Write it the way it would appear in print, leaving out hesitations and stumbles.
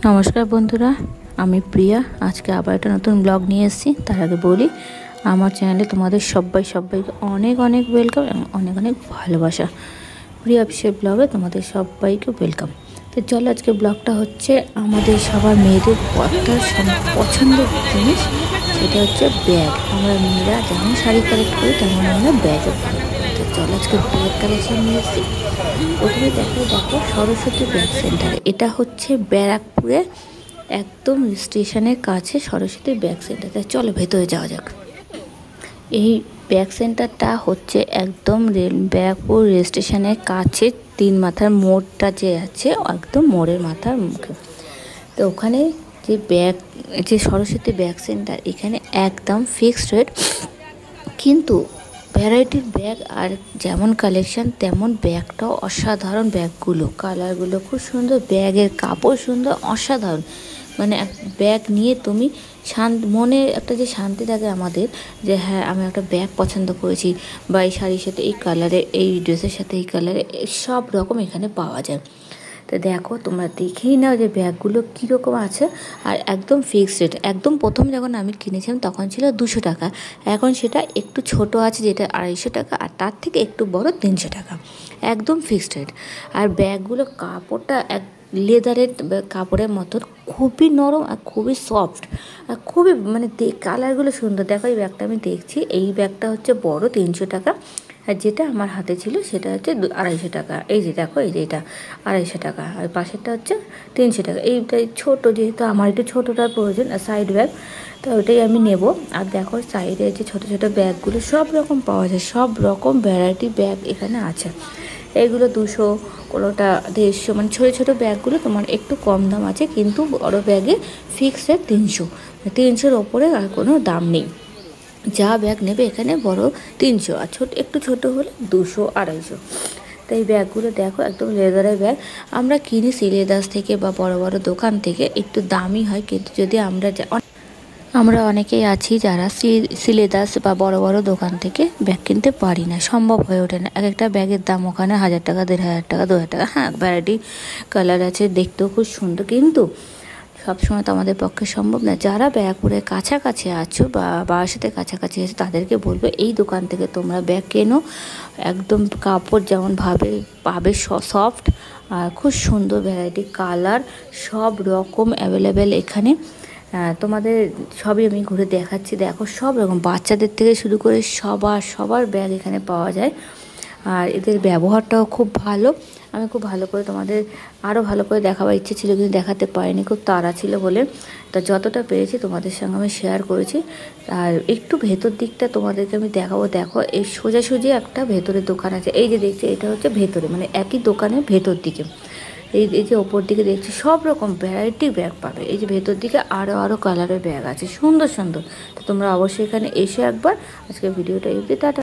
নমস্কার বন্ধুরা, আমি প্রিয়া। আজকে আবার একটা নতুন ব্লগ নিয়ে এসেছি। তার আগে বলি, আমার চ্যানেলে তোমাদের সবাইকে অনেক অনেক ওয়েলকাম এবং অনেক অনেক ভালোবাসা। প্রিয়া অফিসিয়াল ব্লগে তোমাদের সবাইকে ওয়েলকাম। তো চলো, আজকে ব্লগটা হচ্ছে আমাদের সবার মেয়েদের পছন্দের জিনিস, সেটা হচ্ছে ব্যাগ। আমরা মেয়েরা যেমন শাড়ি কালেক্ট করি তেমন আমরা ব্যাগও কালেক্ট করি। তো চলো, আজকে ব্যাগ কালেকশন নিয়ে এসেছি। প্রথমে দেখো সরস্বতী ব্যাগ সেন্টার। এটা হচ্ছে ব্যারাকপুরে একদম স্টেশনের কাছে সরস্বতী ব্যাগ সেন্টার। তাই চলো ভেতরে যাওয়া যাক। এই ব্যাগ সেন্টারটা হচ্ছে একদম ব্যারাকপুর রেল স্টেশনের কাছে, 3 মাথার মোড়টা যে আছে, একদম মোড়ের মাথার মুখে। তো ওখানে যে সরস্বতী ব্যাগ সেন্টার, এখানে একদম ফিক্সড রেট, কিন্তু ভ্যারাইটির ব্যাগ আর যেমন কালেকশান তেমন ব্যাগটাও অসাধারণ। ব্যাগগুলো কালারগুলো খুব সুন্দর, ব্যাগের কাপড় সুন্দর, অসাধারণ। মানে ব্যাগ নিয়ে তুমি মনে একটা যে শান্তি থাকে আমাদের, যে হ্যাঁ আমি একটা ব্যাগ পছন্দ করেছি, বা এই শাড়ির সাথে এই কালারে, এই ড্রেসের সাথে এই কালারে, সব রকম এখানে পাওয়া যায়। তো দেখো, তোমরা দেখেই নাও যে ব্যাগগুলো কীরকম আছে। আর একদম ফিক্সড রেট। একদম প্রথম যখন আমি কিনেছিলাম তখন ছিল 200 টাকা, এখন সেটা একটু ছোট আছে যেটা 250 টাকা, আর তার থেকে একটু বড় 300 টাকা। একদম ফিক্সড রেট। আর ব্যাগগুলো কাপড়টা লেদারের কাপড়ের মতন, খুবই নরম আর খুবই সফট, আর খুবই মানে কালারগুলো সুন্দর। দেখো, এই ব্যাগটা আমি দেখছি, এই ব্যাগটা হচ্ছে বড় 300 টাকা, আর যেটা আমার হাতে ছিল সেটা হচ্ছে 250 টাকা। এই যে দেখো, এই যে এটা 250 টাকা, আর পাশেরটা হচ্ছে 300 টাকা। এইটাই ছোটো, যেহেতু আমার একটু ছোটোটার প্রয়োজন, আর সাইড ব্যাগ, তো ওইটাই আমি নেব। আর দেখো সাইডে যে ছোটো ছোটো ব্যাগগুলো সব রকম পাওয়া যায়, সব রকম ভ্যারাইটি ব্যাগ এখানে আছে। এইগুলো 200, কোনোটা 150, মানে ছোটো ছোটো ব্যাগগুলো তোমার একটু কম দাম আছে, কিন্তু বড়ো ব্যাগে ফিক্সড রেট 300। 300-র ওপরে আর কোনো দাম নেই। যা ব্যাগ নেবে এখানে বড় 300, আর একটু ছোটো হলে 200, 250। তো এই ব্যাগগুলো দেখো, একদম লেদারের ব্যাগ। আমরা কিনি সিলেদাস থেকে বা বড় বড় দোকান থেকে, একটু দামি হয়, কিন্তু যদি আমরা অনেকেই আছি যারা সিলেদাস বা বড় বড় দোকান থেকে ব্যাগ কিনতে পারি না, সম্ভব হয়ে ওঠে না। এক একটা ব্যাগের দাম ওখানে 1000 টাকা, 1500 টাকা, 2000 টাকা। হ্যাঁ, ভ্যারাইটি কালার আছে, দেখতেও খুব সুন্দর, কিন্তু সবসময় তো আমাদের পক্ষে সম্ভব না। যারা ব্যারাকপুরের কাছাকাছি আছো বা বারাসাতের কাছাকাছি আছো, তাদেরকে বলবো এই দোকান থেকে তোমরা ব্যাগ কেনো। একদম কাপড় যেমন পাবে সফট, আর খুব সুন্দর ভ্যারাইটি কালার, সব রকম অ্যাভেলেবেল এখানে। তোমাদের সবই আমি ঘুরে দেখাচ্ছি। দেখো, সব রকম বাচ্চাদের থেকে শুরু করে সবার ব্যাগ এখানে পাওয়া যায়। আর এদের ব্যবহারটাও খুব ভালো। আমি খুব ভালো করে তোমাদের আরও ভালো করে দেখাবার ইচ্ছে ছিল, কিন্তু দেখাতে পারিনি, খুব তাড়া ছিল বলে। তা যতটা পেরেছি তোমাদের সঙ্গে আমি শেয়ার করেছি। আর একটু ভেতর দিকটা তোমাদেরকে আমি দেখাবো। দেখো, এই সোজাসুজি একটা ভেতরের দোকান আছে। এই যে দেখছি, এটা হচ্ছে ভেতরে, মানে একই দোকানের ভেতর দিকে। এই যে ওপর দিকে দেখছি সব রকম ভ্যারাইটি ব্যাগ পাবে। এই যে ভেতর দিকে আরও কালারের ব্যাগ আছে, সুন্দর সুন্দর। তো তোমরা অবশ্যই এখানে এসে একবার। আজকে ভিডিওটা এই টাটা।